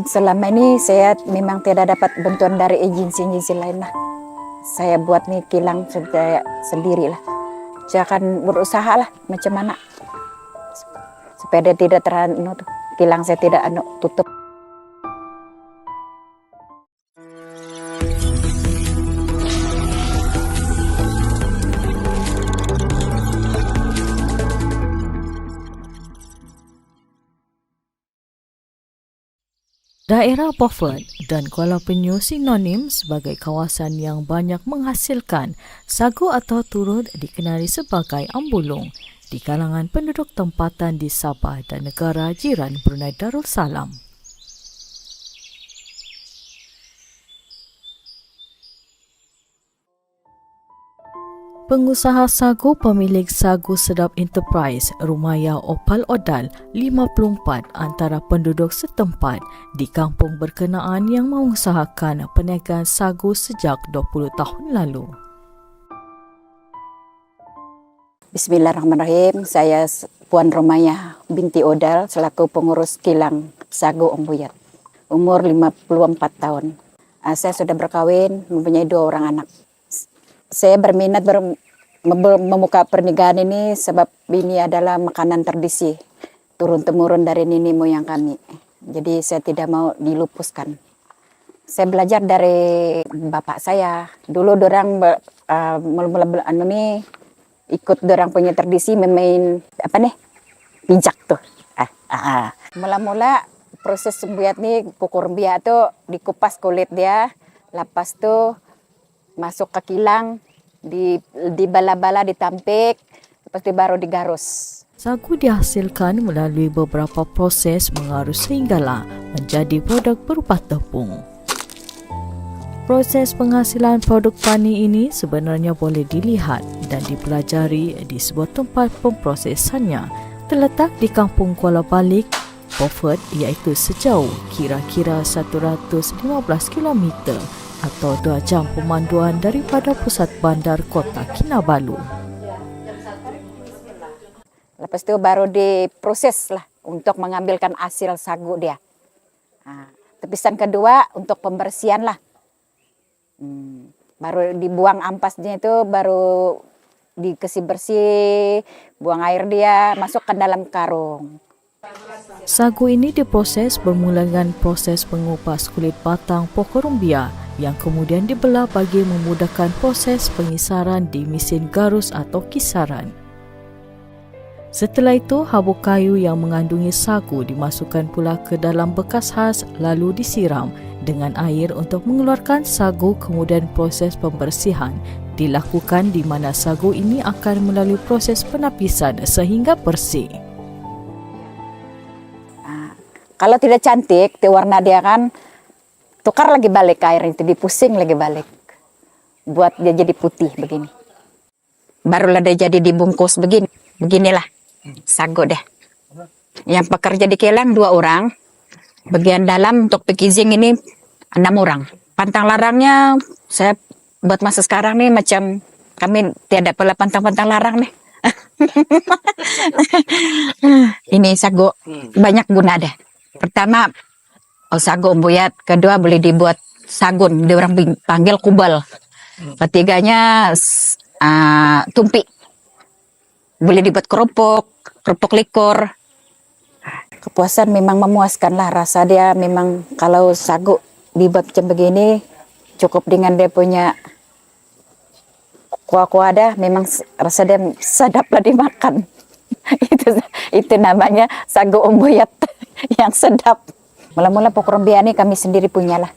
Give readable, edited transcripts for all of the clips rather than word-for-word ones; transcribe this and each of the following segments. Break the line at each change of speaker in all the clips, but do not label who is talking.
Selama ini saya memang tidak dapat bantuan dari agensi-agensi lain lah. Saya buat nih kilang saya sendiri lah. Saya akan berusaha lah macam mana supaya dia tidak kilang saya tidak tutup.
Daerah Beaufort dan Kuala Penyu sinonim sebagai kawasan yang banyak menghasilkan sagu atau turut dikenali sebagai ambulung di kalangan penduduk tempatan di Sabah dan negara jiran Brunei Darussalam. Pengusaha sagu pemilik Sagu Sedap Enterprise, Rumaya Opal Odal, 54 antara penduduk setempat di kampung berkenaan yang mengusahakan perniagaan sagu sejak 20 tahun lalu.
Bismillahirrahmanirrahim. Saya Puan Rumaya binti Odal selaku pengurus kilang sagu Ombuyat. Umur 54 tahun. Saya sudah berkawin, mempunyai 2 orang anak. Saya berminat membuka pernikahan ini sebab ini adalah makanan tradisi turun-temurun dari nenek moyang kami. Jadi saya tidak mau dilupuskan. Saya belajar dari bapak saya. Dulu dorang ikut dorang punya tradisi memain pijak tuh. Mula-mula proses sembuat nih kukur biak tuh dikupas kulit dia, lepas tuh masuk ke kilang, di bala-bala ditampik, lepas itu baru digarus.
Sagu dihasilkan melalui beberapa proses mengarus sehinggalah menjadi produk berupa tepung. Proses penghasilan produk tani ini sebenarnya boleh dilihat dan dipelajari di sebuah tempat pemprosesannya terletak di Kampung Kuala Balik, Beaufort, iaitu sejauh kira-kira 115 km atau 2 jam pemanduan daripada pusat bandar kota Kinabalu.
Lepas itu baru diproses lah untuk mengambilkan hasil sagu dia. Tepisan kedua untuk pembersihan lah. Baru dibuang ampasnya itu, baru dikasih bersih, buang air dia, masuk ke dalam karung.
Sagu ini diproses bermula dengan proses pengupas kulit batang pokok rumbia yang kemudian dibelah bagi memudahkan proses pengisaran di mesin garus atau kisaran. Setelah itu, habuk kayu yang mengandungi sagu dimasukkan pula ke dalam bekas khas lalu disiram dengan air untuk mengeluarkan sagu, kemudian proses pembersihan dilakukan di mana sagu ini akan melalui proses penapisan sehingga bersih.
Kalau tidak cantik, warna dia kan tukar lagi balik air itu, dipusing lagi balik. Buat dia jadi putih begini. Barulah dia jadi dibungkus begini. Beginilah sagu deh. Yang pekerja di kilang 2 orang. Bagian dalam untuk packaging ini 6 orang. Pantang larangnya saya buat masa sekarang nih macam kami tiada pula pantang-pantang larang nih. Ini sagu banyak guna deh. Pertama, sagu Ombuyat. Kedua, boleh dibuat sagun. Dia orang panggil kubal. Ketiganya, tumpi. Boleh dibuat kerupuk likur. Kepuasan memang memuaskan lah. Rasa dia memang kalau sagu dibuat macam begini, cukup dengan dia punya kuah-kuah dah, memang rasa dia sedap lah dimakan. itu namanya sagu Ombuyat yang sedap. Mula-mula pokok rumbia ini kami sendiri punya lah.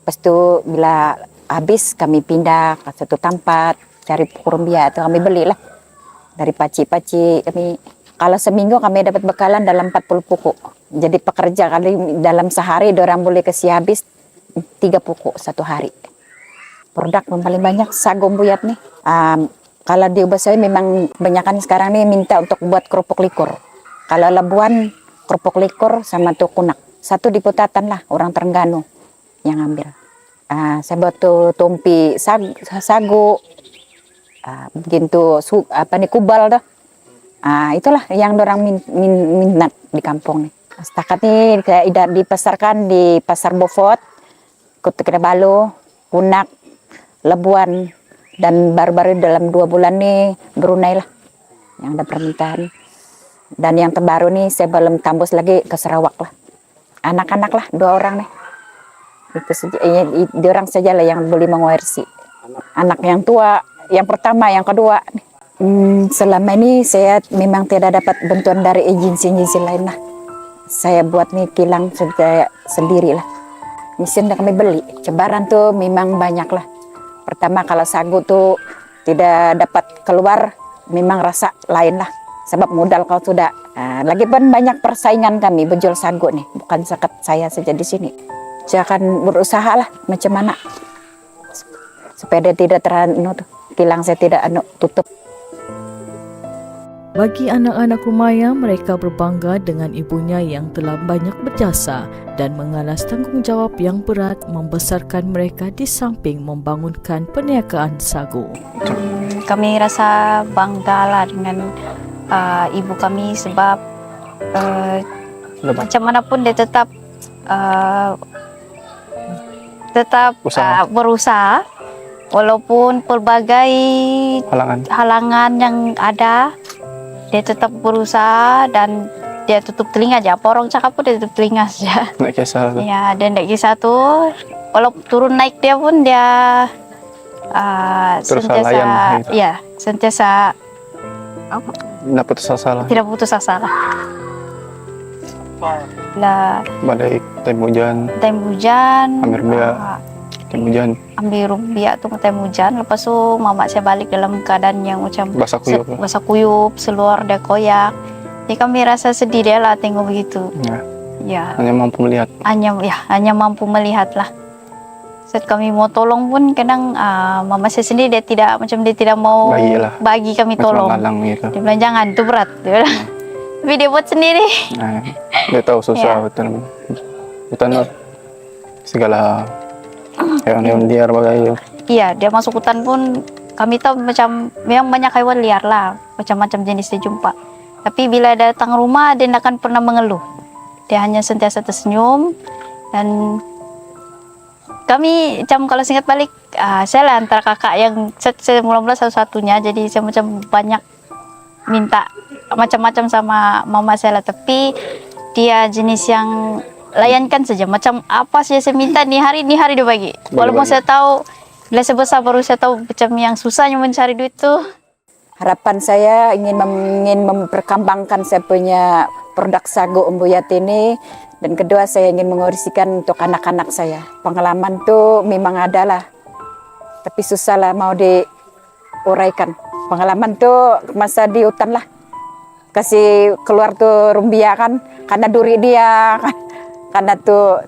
Lepas itu bila habis kami pindah ke satu tempat cari pokok rumbia itu kami belilah dari paci-paci kami. Kalau seminggu kami dapat bekalan dalam 40 pokok. Jadi pekerja kali dalam sehari orang boleh kasih habis 3 pokok satu hari. Produk yang paling banyak sagu Ombuyat nih. Kalau di ubah saya memang kebanyakan sekarang nih minta untuk buat kerupuk likur. Kalau Labuan kerupuk likur sama tuh kunak. Satu di Putatan lah, orang Terengganu yang ambil. Saya buat tuh tumpi sagu. Begitu kubal dah. Itulah yang orang minat di kampung nih. Setakat ini dipasarkan di Pasar Bofot, Kota Kinabalu, Kunak, Labuan, dan baru-baru dalam 2 bulan nih Brunei lah yang ada permintaan. Dan yang terbaru nih saya belum tembus lagi ke Sarawak lah. Anak-anak lah 2 orang nih. Itu saja, orang saja lah yang boleh mengoersi. Anak yang tua, yang pertama, yang kedua. Selama ini saya memang tidak dapat bantuan dari agensi-agensi lain lah. Saya buat nih kilang saya sendiri lah. Mesin dah kami beli. Cabaran tuh memang banyak lah. Pertama kalau sagu tuh tidak dapat keluar, memang rasa lain lah. Sebab modal kau sudah. Lagi pun banyak persaingan kami berjual sagu nih. Bukan sekat saya saja di sini. Saya akan berusaha lah macam mana. Supaya dia tidak kilang saya tidak tutup.
Bagi anak-anak Rumaya, mereka berbangga dengan ibunya yang telah banyak berjasa dan mengalas tanggungjawab yang berat membesarkan mereka di samping membangunkan perniagaan sagu.
Kami rasa bangga lah dengan ibu kami sebab macam mana pun dia tetap berusaha walaupun pelbagai halangan yang ada. Dia tetap berusaha dan dia tutup telinga aja. Apa orang cakap pun dia tutup telinga saja.
Nggak kisah.
Ya, dan nggak kisah tuh. Walaupun turun naik dia pun dia
terus
sentiasa,
layan, gitu.
ya sentiasa
Tidak putus asa.
Lah.
Badai
Time hujan. Ambil rubiak tuh time hujan. Lepas tu mama saya balik dalam keadaan yang macam basah kuyup, seluar dia koyak. Jadi kami rasa sedih dia lah tengok begitu. Ya.
Hanya mampu melihat.
Hanya mampu melihat lah. Saat kami mau tolong pun kadang mama saya sendiri dia tidak mau bagi kami tolong.
Gitu.
Dia bilang jangan, itu berat. Dia bilang. Tapi dia buat sendiri.
Dia tahu susah hutan segala hewan liar bagai.
Iya, dia masuk hutan pun kami tahu macam memang banyak hewan liar lah, macam-macam jenis dia jumpa. Tapi bila datang rumah dia tidak akan pernah mengeluh. Dia hanya sentiasa tersenyum dan kami macam kalau singkat balik saya lah antara kakak yang saya mula-mula satu-satunya, jadi saya macam banyak minta macam-macam sama mama saya lah, tapi dia jenis yang layankan saja, macam apa saja saya minta nih hari dia bagi. Walaupun saya tahu bila saya besar baru saya tahu macam yang susahnya mencari duit tuh.
Harapan saya ingin memperkembangkan saya punya produk sagu Umbuyat ini, dan kedua saya ingin mengorisikan untuk anak-anak saya. Pengalaman tuh memang ada lah, tapi susah lah mau diuraikan. Pengalaman tuh masa di hutan lah, kasih keluar tuh rumbia kan, karena duri dia kan. Karena tuh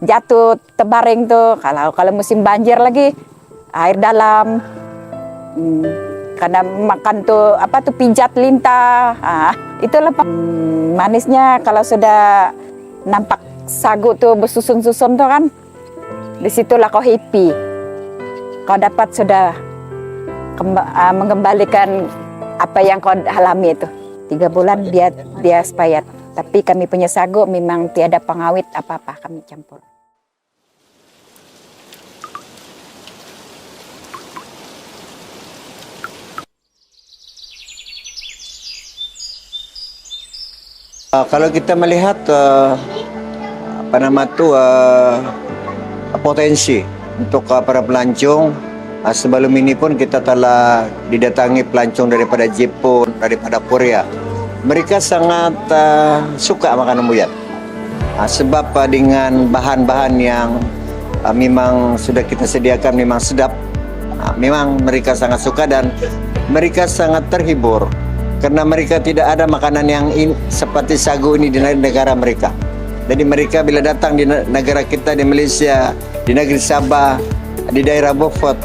jatuh terbaring tuh kalau musim banjir lagi air dalam, karena makan tuh pijat lintah, itulah manisnya kalau sudah nampak sagu tuh bersusun-susun tuh kan, disitulah kau happy, kau dapat sudah mengembalikan apa yang kau alami itu. 3 bulan dia expired. Tapi kami punya sagu memang tiada pengawet apa-apa, kami campur.
Kalau kita melihat potensi untuk para pelancong, sebelum ini pun kita telah didatangi pelancong daripada Jepun, daripada Korea. Mereka sangat suka makan umbuyat, sebab dengan bahan-bahan yang memang sudah kita sediakan memang sedap. Memang mereka sangat suka dan mereka sangat terhibur karena mereka tidak ada makanan yang seperti sagu ini di negara mereka. Jadi mereka bila datang di negara kita, di Malaysia, di negeri Sabah, di daerah Beaufort,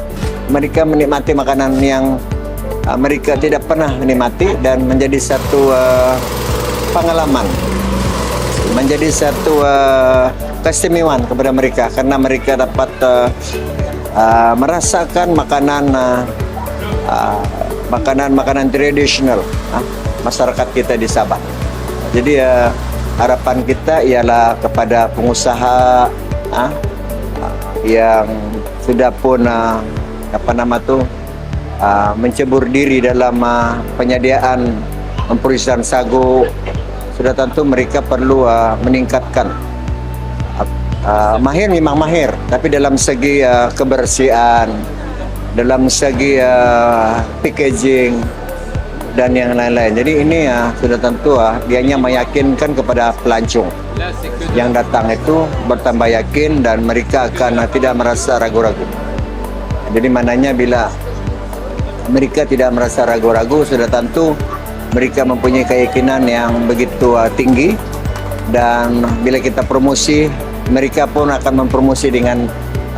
mereka menikmati makanan yang mereka tidak pernah menikmati dan menjadi satu pengalaman, menjadi satu keistimewaan kepada mereka karena mereka dapat merasakan makanan tradisional masyarakat kita di Sabah. Jadi harapan kita ialah kepada pengusaha yang sudah pun mencebur diri dalam penyediaan perusahaan sagu, sudah tentu mereka perlu meningkatkan. Mahir memang mahir, tapi dalam segi kebersihan, dalam segi packaging dan yang lain-lain. Jadi ini sudah tentu dianya meyakinkan kepada pelancong yang datang itu bertambah yakin dan mereka akan tidak merasa ragu-ragu. Jadi maknanya bila mereka tidak merasa ragu-ragu, sudah tentu mereka mempunyai keyakinan yang begitu tinggi, dan bila kita promosi, mereka pun akan mempromosi dengan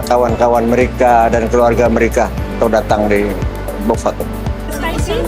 kawan-kawan mereka dan keluarga mereka atau datang di Bofato.
Spicy?